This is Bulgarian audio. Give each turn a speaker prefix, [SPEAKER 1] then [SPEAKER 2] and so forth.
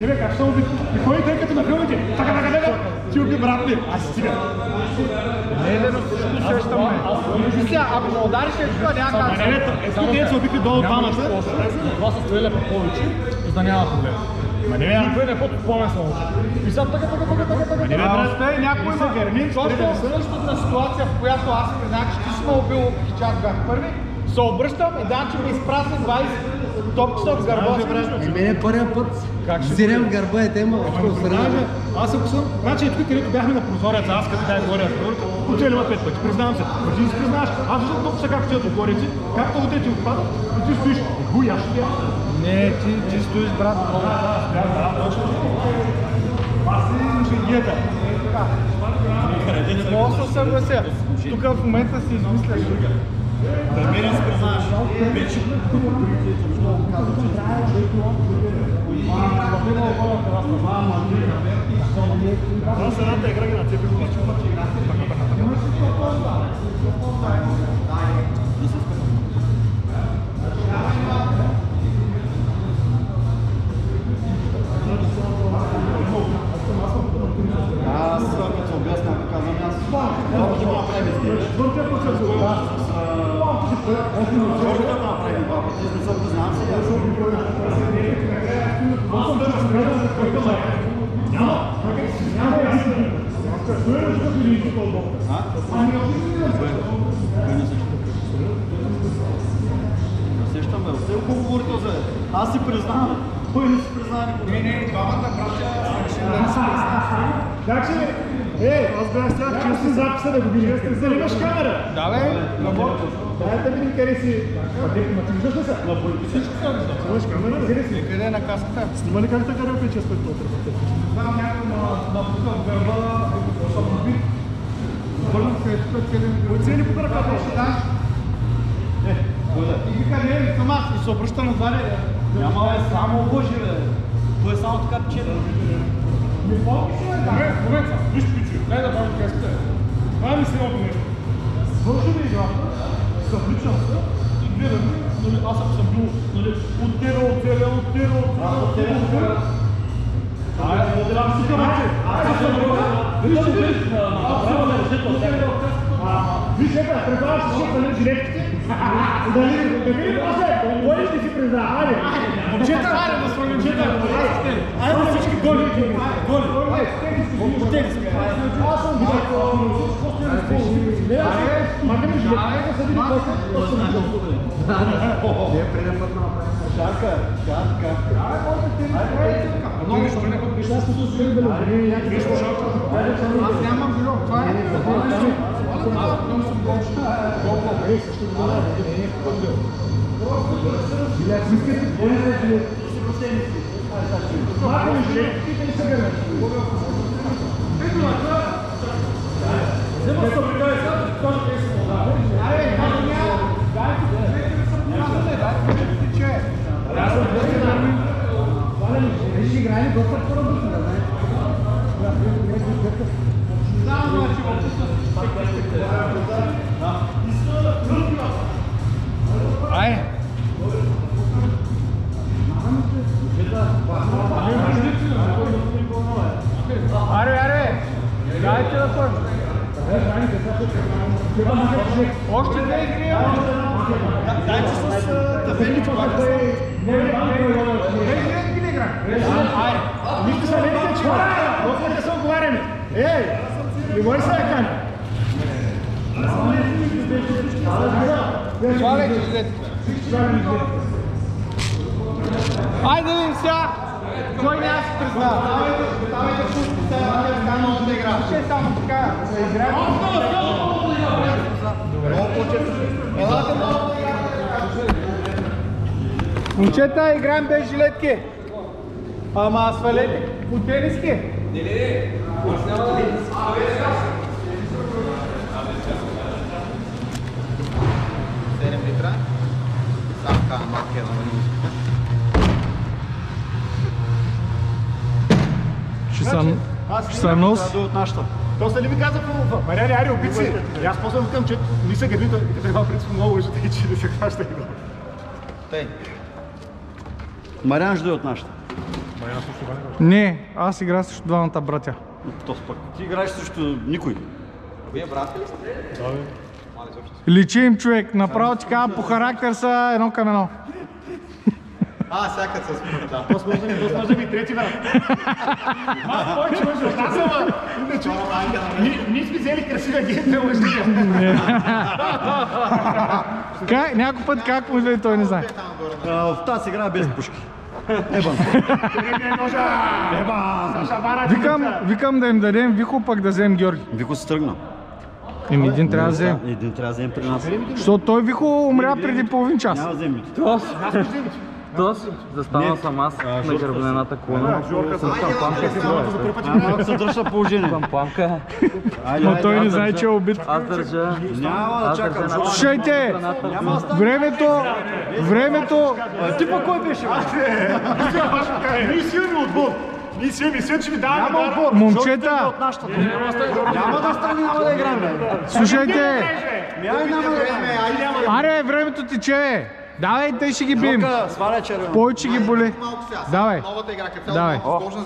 [SPEAKER 1] Как ще уби? И ходи тъй като на филмите. Така. Ти уби брат ми. Аз стига.
[SPEAKER 2] Не, но всичко сещаме. Мисля, ако ме удариш е тук, няма как.
[SPEAKER 1] Тук е се обикли долу двамата.
[SPEAKER 2] Това са стреля по повече, за да няма проблем. Никой не по-спомен само. И сега така.
[SPEAKER 1] Не бе, брат,
[SPEAKER 2] някой има гермин. Точно същата ситуация, в която аз признах, че ти си ме убил, че аз бях първи, се обръщам и Данчо ми изпразни 20 топчета в гърба.
[SPEAKER 3] Мене първия път зирям в гърба и тема.
[SPEAKER 1] Аз ако съм, значи и тук, където бяхме на прозореца, аз като бях горе, учели ма 5 пъти, признавам се. Но ти си признаваш, аз виждам топчета как стоят отгоре ти, както утре ти отпадат и ти стоиш. Хуй, аз ще бях.
[SPEAKER 2] Не, ти стоиш, брат.
[SPEAKER 1] Аз си инженията.
[SPEAKER 2] Мога да се съглася. Тук в момента си измисляш.
[SPEAKER 1] Намерен си признаваш. Вече. Това са едната игра ги на тебе.
[SPEAKER 3] Аз като обясня, казвам аз. Това ще го направим изглежда. Може да направим това, аз не съм признавам се. Сещам, бе, все хубаво говорите за аз си признавам. Кой не си признава никога?
[SPEAKER 2] Не, двамата братя решили да не се признават.
[SPEAKER 1] Значи, аз бях сега, че си записа да го видиш. Дали имаш камера?
[SPEAKER 2] Да, бе, на борто.
[SPEAKER 1] Дай да видим къде си. Ма ти виждаш ли са? На борто всички са виждат. Имаш камера?
[SPEAKER 2] Къде е на каската?
[SPEAKER 1] Снима ли как така ръпи, че спет това тръпате?
[SPEAKER 2] Там някой на пука в гърба, съм убит. Върнах се тук, къде ми го
[SPEAKER 1] Оцени по ръката.
[SPEAKER 2] И вика, не, към аз. И се обръщам отваря.
[SPEAKER 3] Няма бе, само лъжи, бе. Той е само така печели.
[SPEAKER 1] Не помниш ли, бе? Момент са, виж пичи, дай да правим каската. Това ми се едното нещо. Свърши ми играта, съвличам се и гледам, аз съм бил оттеля. Аз си камаче. Виж, предаваш се шеф на жилетките. Дали после, кой ще си признава? Айде! Момчета! Айде всички голи! Аз съм макар и жилетките са били после.
[SPEAKER 3] Не, преди път направим. Шарка.
[SPEAKER 2] Много нищо не подпиша. Аз нямам било. Това е. Много съм болче.
[SPEAKER 3] Играли доста по-работно, да знаете.
[SPEAKER 2] Ай! Аре! Дайте да пър! Още две игри!
[SPEAKER 1] Дайте с табели това. Айде! Нищо са не видите, че да се отговаряме. Не може се да кани.
[SPEAKER 2] Сваляйте жилетките. Айде видим сега! Кой не аз се признава? Давайте пушките, така много да игра. Ще е само така, да играем. Много по-често. Елате много да играем. Момчета, играем без жилетки. Ама свалете по тениски. Не. Аз няма да видим. Литра. Сам така малкия да върнем.
[SPEAKER 1] Ще съм нос. То са ли ми каза по Мариани, ари, обици. И аз после викам, че ни се гърбите и като това принцип много лъжите и че не се хваща игра.
[SPEAKER 3] Мариан жде от нашата.
[SPEAKER 4] Не, аз играя срещу двамата братя.
[SPEAKER 3] То пък ти играеш срещу никой.
[SPEAKER 2] Вие братки ли сте?
[SPEAKER 1] Да, бе.
[SPEAKER 4] Личи им човек, направо ти кажа, по характер са едно към едно.
[SPEAKER 2] Сякат с да.
[SPEAKER 1] Тоест може да ми трети брат. Малко повече мъж от нас, ама иначе ние сме взели красива геймплей мъжника.
[SPEAKER 4] Някой път как може да той не знае.
[SPEAKER 3] В тази игра без пушки. Ебан.
[SPEAKER 4] Викам да им дадем Вихо, пък да вземем Георги.
[SPEAKER 3] Вико се тръгна.
[SPEAKER 4] Един трябва да вземем.
[SPEAKER 3] Един трябва да вземем при нас.
[SPEAKER 4] Защото той Вихо умря преди половин час.
[SPEAKER 3] Няма да вземем.
[SPEAKER 5] Тос, застанал съм аз на гърблената колона. Съм кампамка си това.
[SPEAKER 3] Малко се дръжа положение.
[SPEAKER 5] Кампамка.
[SPEAKER 4] Но той не знае, че е убит.
[SPEAKER 5] Аз държа.
[SPEAKER 3] Няма да чакам.
[SPEAKER 4] Слушайте, времето...
[SPEAKER 3] Ти по кой беше?
[SPEAKER 1] Ние си имаме отбор. Ние си имаме, че ви даваме отбор.
[SPEAKER 4] Момчета,
[SPEAKER 3] Няма да стане, няма да играем.
[SPEAKER 4] слушайте.
[SPEAKER 3] Няма да играем.
[SPEAKER 4] Аре, времето тече. Давай, те ще ги бием.
[SPEAKER 3] Сваля червено.
[SPEAKER 4] Повече ги боли. Давай.
[SPEAKER 2] Новата игра, като
[SPEAKER 4] Давай.
[SPEAKER 2] сложна